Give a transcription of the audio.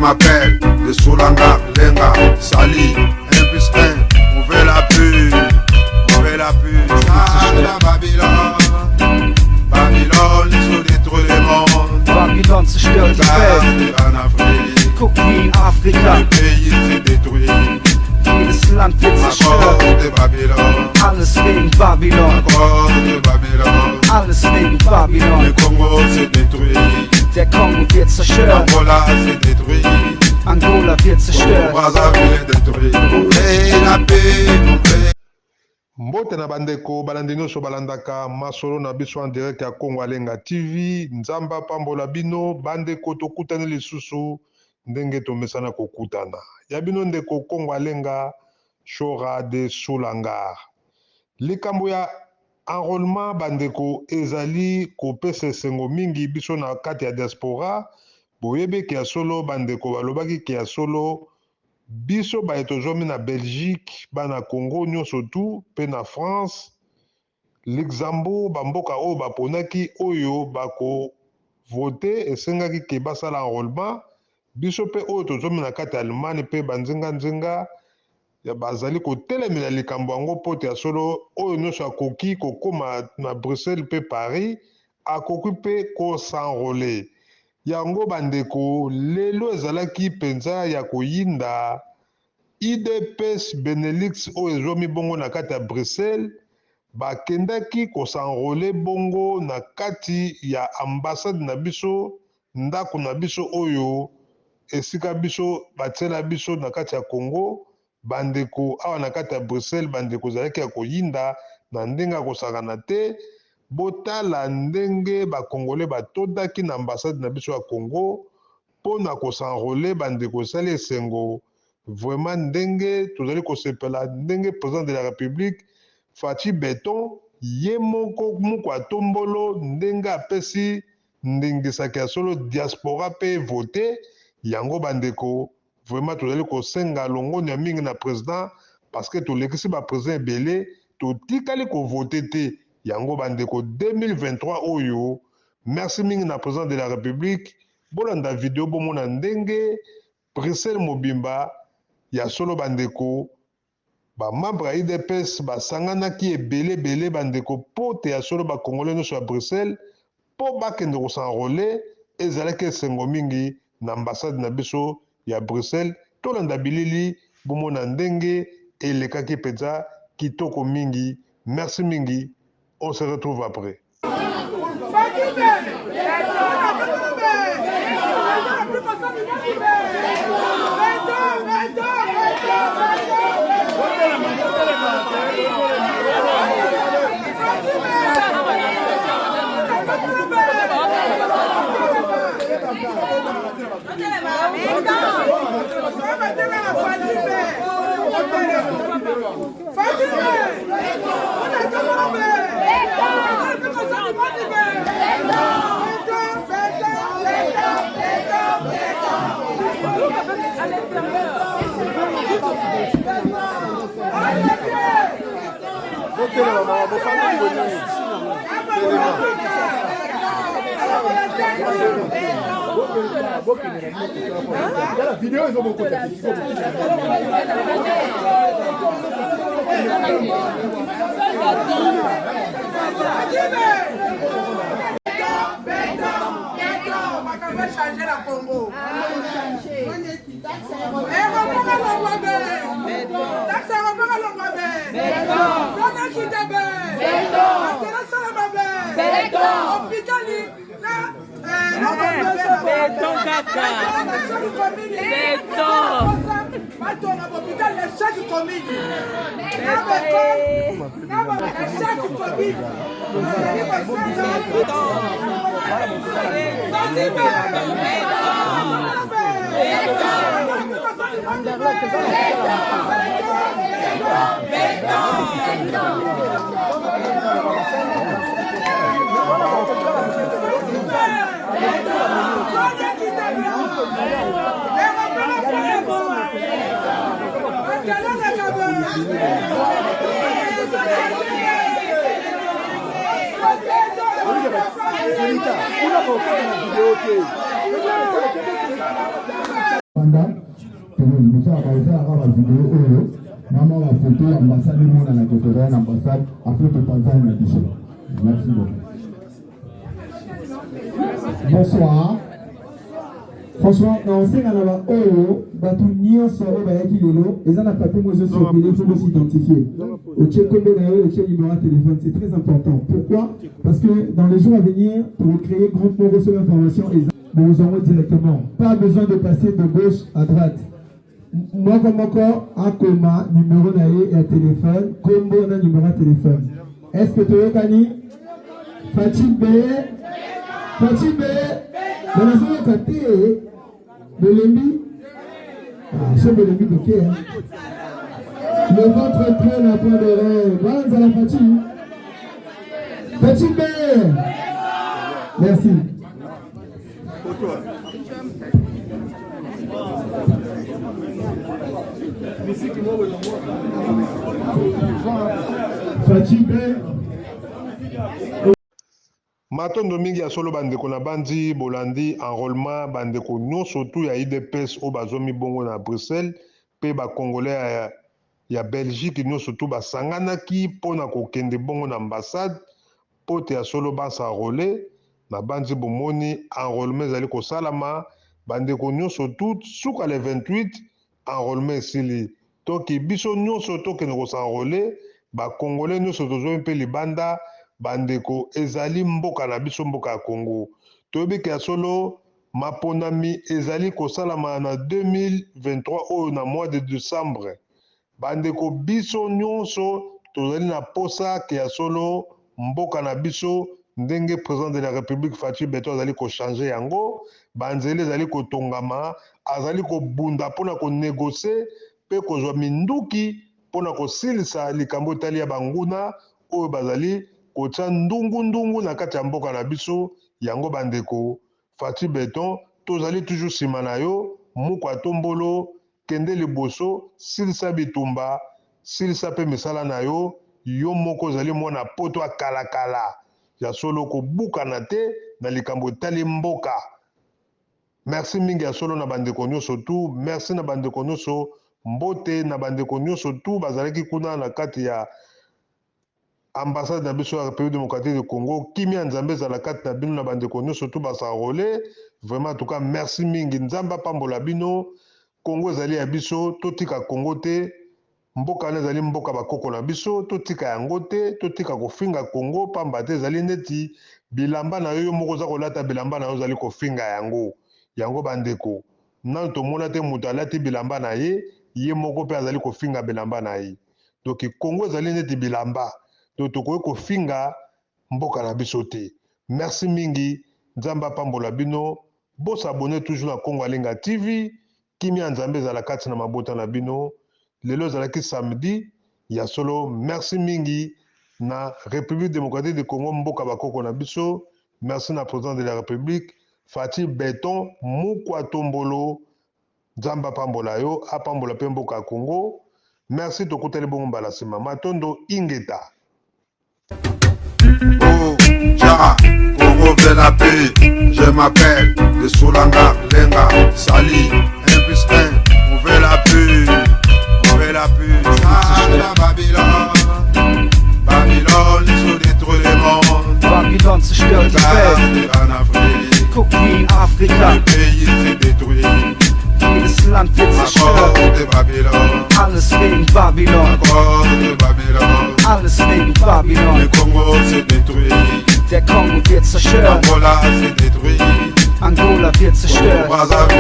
m'appelle de Soulanga, Lenga, Sali, 1+1, ouvrez la pub, ouvrez la pub. Sala Babylone, Babylone, ils ont détruit le monde. Babylone zerstört die Welt. En Afrique, Guck wie in Afrika, le pays s'est détruit. jedes Land wird À zerstört. cause de Babylone, Alles wegen à Babylon, cause de Babylone. alles wegen Le Babylon. Congo s'est détruit, Der Kongo wird zerstört, Angola s'est détruit, Angola wird zerstört. Brazzaville est détruit. Ouvrez la paix, ouvrez. Mbote na bandeko balandi nyonso balandaka masolo na biso en direct ya Congo Alenga TV. Nzamba pambola bino bandeko tokutani lisusu ndenge tomesana kokutana ya bino ndeko Congo Alenga Chora de Soulanga. Likambo ya enrôlement bandeko ezali kopesa esengo mingi biso na kati ya diaspora. Boyebe ke ya solo bandeko balobaki ke ya solo biso baye tozwami na Belgique, bana Congo nyonso tu, pe na France, Luxembourg, bamboka oyo baponaki oyo bako vote esengaki ke basala enrôlement. Biso pe oyo tozwami na kati ya Allemagne pe banzinga ya bazali kotelemela likambo yango pote ya solo oyo nyonso akoki kokoma na Bruxelles pe Paris akoki pe kosenrôler. Yango bandeko lelo ezalaki penza ya koyinda IDPS Benelux oyo ezwami bongo na kati ya Bruxelles bakendaki kosenrôler bongo na kati ya ambassade na biso ndako na biso oyo esika biso batiela biso na kati ya Congo. Bandeko awa na kati ya Bruxelles bandeko ezalaki ya koyinda na ndenge ya kosakana te. Botala ndenge bakongole batodaki na ambassade na biso ya Congo mpo na kosenrôler bandeko esali esengo. Vraiment ndenge tozali kosepela ndenge président de la République Fachi Beton ye moko moko atombolo ndenge apesi ndengisaki ya solo diaspora pe vote yango bandeko. Vraiment tozali kosenga longoni ya mingi na président parce que tolekisi baprésident ebele totikali kovote te yango bandeko 2023 oyo. Merci mingi na président de la République. Bolanda video bomona ndenge Bruxelles Mobimba ya solo bandeko bamembre ya IDPS basanganaki ebele bandeko pote ya solo bakongole nyonso ya Bruxelles mpo bakende kosenrôler. Ezalaki esengo mingi na ambassade na biso ya Bruxelles. Tolanda bilili bomona ndenge elekaki mpenza kitoko mingi. Merci mingi, on se retrouve après. Changer la Congo. Panda, nous avons la vidéo, maman la photo, l'ambassade du monde à la côté l'ambassade, après de Tanzanie la bichette. Merci beaucoup. Bonsoir. Franchement, on sait qu'on a un sur ils ont attrapé moi sur le télé pour s'identifier. Au check numéro de téléphone, c'est très important. Pourquoi? Parce que dans les jours à venir, pour créer groupe pour recevoir l'information, nous vous envoie directement. Pas besoin de passer de gauche à droite. Moi comme encore, un coma, numéro et un téléphone, combo un numéro de téléphone. Est-ce que tu es Kani? Fatih B. Fatih B. Dans la zone de côté, de l'EMI. C'est de l'EMI de qui? Le ventre traîne à point de rêve. Voilà, la Fatih. Fatih B. Merci. Fatih B. Matondo mingi ya solo bandeko na bandi bolandi enrôlement bandeko nyonso tu ya IDPS o bazomi bongo na Bruxelles pe ba congolais ya Belgique nyonso tu basanganaki pona kokende bongo na ambassade pote ya solo basa enrôler na bandi bomoni enrôlement ezali kosalama bandeko nyonso tu suka le 28 enrôlement esili toki biso nyonso tokende kosenrôler ba congolais nyonso tozomi mpe libanda bandeko ezali mboka na biso mboka ya Congo toyebi ke ya solo maponami ezali kosalama na 2023 oyo na mois de décembre bandeko biso nyonso tozali na posa ke ya solo mboka na biso ndenge président de la République Fatou Beto azali kochange yango banzeli ezali kotongama azali kobunda mpona konegocie mpe kozwa minduki mpona kosilisa likambo etali ya banguna oyo bazali kotia ndungu na kati ya mboka na biso yango bandeko Fatou Beton tozali toujours nsima na yo mukwa tombolo kende liboso silisa bitumba silisa mpe misala na yo yo moko ozali mwana poto akalakala ya solo kobukana te na likambo etali mboka. Merci mingi ya solo na bandeko nyonso tu merci na bandeko nyonso mbote na bandeko nyonso tu bazalaki kuna na kati ya ambassade na biso ya République démocratique du Congo kimia nzambe ezala kati na bino na bandeko nyonso tu basenrôler vraiment en tout cas merci mingi nzambe apambola bino Congo ezali ya biso totika Congo te mboka na ezali mboka bakoko na biso totika yango te totika kofinga Congo pamba te ezali neti bilamba na yo moko za kolata bilamba na yo ezali kofinga yango bandeko nano tomona te moto alati bilamba na ye moko mpe azali kofinga bilamba na ye donc Congo ezali neti bilamba donc tokoki kofinga mboka na biso te. Merci mingi nzambe apambola bino bosabone toujours na Congo Alenga TV kimia nzambe ezala kati na mabota na bino lelo ezalaki samedi ya solo merci mingi na République démocratique du Congo mboka bakoko na biso merci na président de la République Fatou Beton mukwa tombolo nzambe apambola yo apambola mpe mboka ya Congo merci tokuteli bongo mbala nsima matondo ingeta. Oh, Jara, Congo veut la paix. Je m'appelle de Solanga, Lenga, Sali, 1+1. On veut la paix, on veut la paix. Sala Babylone, Babylone, ils ont détruit le monde. Babylone zerstört die Welt. En Afrique, Guck wie in Afrika. le pays s'est détruit. Jedes Land wird À zerstört. cause de Babylone, Alles wegen à Babylon. cause de Babylone. Alles wegen Le Babylon. Congo s'est détruit. Der Kongo wird zerstört. Angola s'est détruit. Angola wird zerstört. Brazzaville